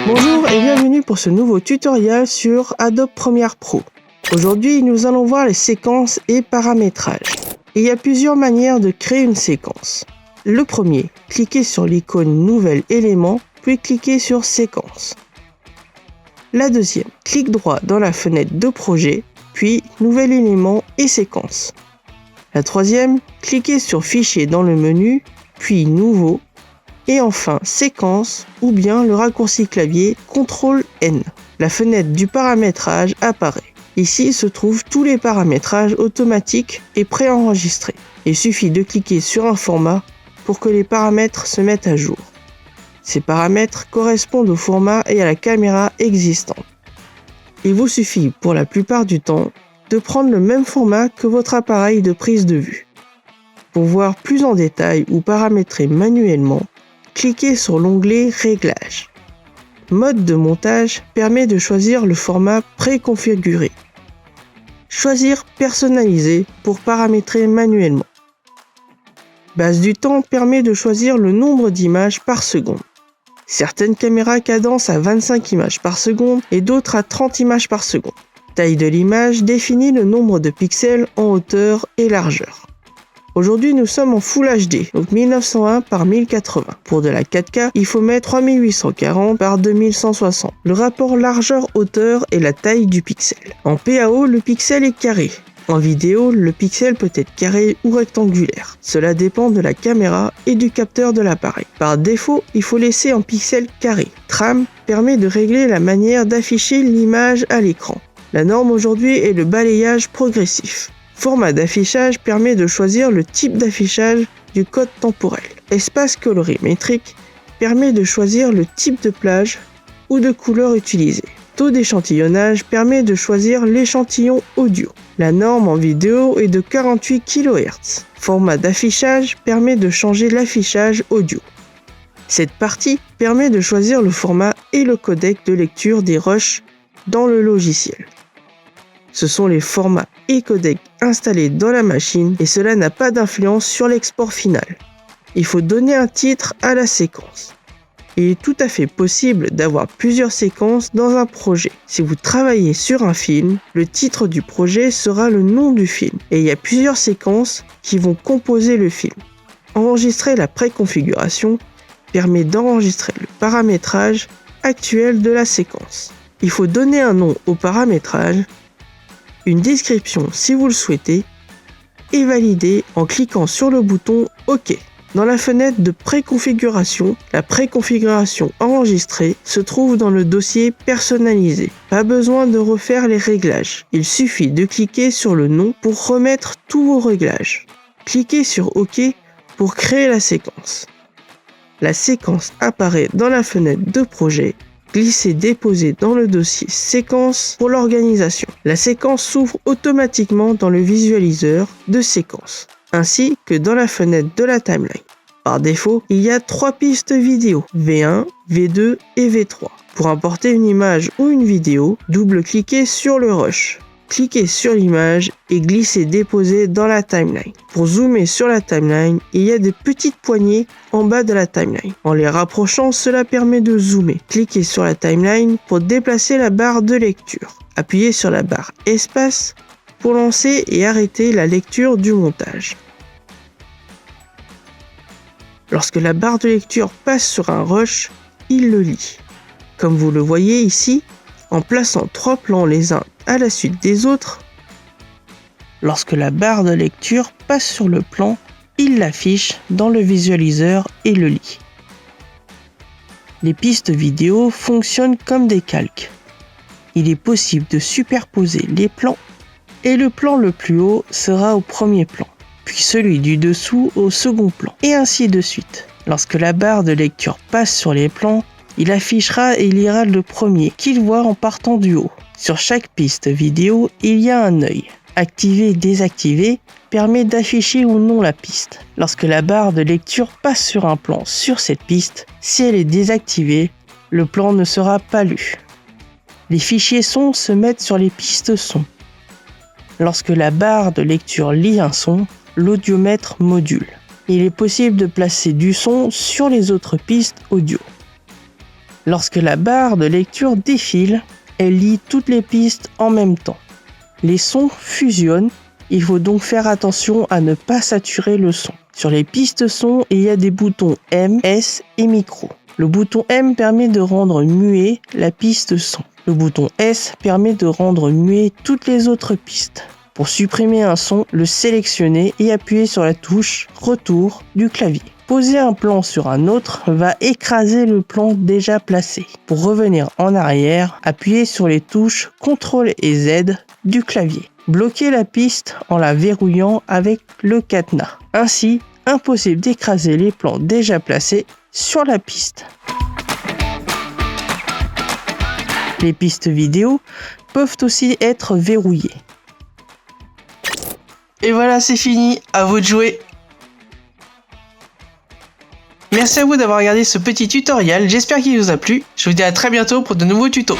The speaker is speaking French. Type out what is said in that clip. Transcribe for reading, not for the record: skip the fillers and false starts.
Bonjour et bienvenue pour ce nouveau tutoriel sur Adobe Premiere Pro. Aujourd'hui, nous allons voir les séquences et paramétrages. Il y a plusieurs manières de créer une séquence. Le premier, cliquez sur l'icône Nouvel élément, puis cliquez sur Séquence. La deuxième, clic droit dans la fenêtre de projet, puis Nouvel élément et Séquence. La troisième, cliquez sur Fichier dans le menu, puis Nouveau, et enfin Séquence ou bien le raccourci clavier CTRL-N. La fenêtre du paramétrage apparaît. Ici se trouvent tous les paramétrages automatiques et préenregistrés. Il suffit de cliquer sur un format pour que les paramètres se mettent à jour. Ces paramètres correspondent au format et à la caméra existante. Il vous suffit pour la plupart du temps de prendre le même format que votre appareil de prise de vue. Pour voir plus en détail ou paramétrer manuellement, cliquez sur l'onglet Réglages. Mode de montage permet de choisir le format préconfiguré. Choisir Personnaliser pour paramétrer manuellement. Base du temps permet de choisir le nombre d'images par seconde. Certaines caméras cadencent à 25 images par seconde et d'autres à 30 images par seconde. Taille de l'image définit le nombre de pixels en hauteur et largeur. Aujourd'hui, nous sommes en Full HD, donc 1901 par 1080. Pour de la 4K, il faut mettre 3840 par 2160. Le rapport largeur-hauteur est la taille du pixel. En PAO, le pixel est carré. En vidéo, le pixel peut être carré ou rectangulaire. Cela dépend de la caméra et du capteur de l'appareil. Par défaut, il faut laisser en pixel carré. Tram permet de régler la manière d'afficher l'image à l'écran. La norme aujourd'hui est le balayage progressif. Format d'affichage permet de choisir le type d'affichage du code temporel. Espace colorimétrique permet de choisir le type de plage ou de couleur utilisée. Taux d'échantillonnage permet de choisir l'échantillon audio. La norme en vidéo est de 48 kHz. Format d'affichage permet de changer l'affichage audio. Cette partie permet de choisir le format et le codec de lecture des rushs dans le logiciel. Ce sont les formats et codecs installés dans la machine et cela n'a pas d'influence sur l'export final. Il faut donner un titre à la séquence. Il est tout à fait possible d'avoir plusieurs séquences dans un projet. Si vous travaillez sur un film, le titre du projet sera le nom du film et il y a plusieurs séquences qui vont composer le film. Enregistrer la préconfiguration permet d'enregistrer le paramétrage actuel de la séquence. Il faut donner un nom au paramétrage, une description si vous le souhaitez, et valider en cliquant sur le bouton OK. Dans la fenêtre de préconfiguration, la préconfiguration enregistrée se trouve dans le dossier personnalisé. Pas besoin de refaire les réglages. Il suffit de cliquer sur le nom pour remettre tous vos réglages. Cliquez sur OK pour créer la séquence. La séquence apparaît dans la fenêtre de projet. Glisser-déposer dans le dossier séquence pour l'organisation. La séquence s'ouvre automatiquement dans le visualiseur de séquence, ainsi que dans la fenêtre de la timeline. Par défaut, il y a 3 pistes vidéo, V1, V2 et V3. Pour importer une image ou une vidéo, double-cliquez sur le rush. Cliquez sur l'image et glissez-déposer dans la timeline. Pour zoomer sur la timeline, il y a des petites poignées en bas de la timeline. En les rapprochant, cela permet de zoomer. Cliquez sur la timeline pour déplacer la barre de lecture. Appuyez sur la barre Espace pour lancer et arrêter la lecture du montage. Lorsque la barre de lecture passe sur un rush, il le lit. Comme vous le voyez ici, en plaçant 3 plans les uns à la suite des autres, lorsque la barre de lecture passe sur le plan, il l'affiche dans le visualiseur et le lit. Les pistes vidéo fonctionnent comme des calques. Il est possible de superposer les plans et le plan le plus haut sera au premier plan, puis celui du dessous au second plan, et ainsi de suite. Lorsque la barre de lecture passe sur les plans, il affichera et lira le premier qu'il voit en partant du haut. Sur chaque piste vidéo, il y a un œil. Activer et désactiver permet d'afficher ou non la piste. Lorsque la barre de lecture passe sur un plan sur cette piste, si elle est désactivée, le plan ne sera pas lu. Les fichiers son se mettent sur les pistes son. Lorsque la barre de lecture lit un son, l'audiomètre module. Il est possible de placer du son sur les autres pistes audio. Lorsque la barre de lecture défile, elle lit toutes les pistes en même temps. Les sons fusionnent, il faut donc faire attention à ne pas saturer le son. Sur les pistes son, il y a des boutons M, S et micro. Le bouton M permet de rendre muet la piste son. Le bouton S permet de rendre muet toutes les autres pistes. Pour supprimer un son, le sélectionner et appuyer sur la touche Retour du clavier. Poser un plan sur un autre va écraser le plan déjà placé. Pour revenir en arrière, appuyez sur les touches CTRL et Z du clavier. Bloquez la piste en la verrouillant avec le cadenas. Ainsi, impossible d'écraser les plans déjà placés sur la piste. Les pistes vidéo peuvent aussi être verrouillées. Et voilà, c'est fini, à vous de jouer. Merci à vous d'avoir regardé ce petit tutoriel, j'espère qu'il vous a plu. Je vous dis à très bientôt pour de nouveaux tutos.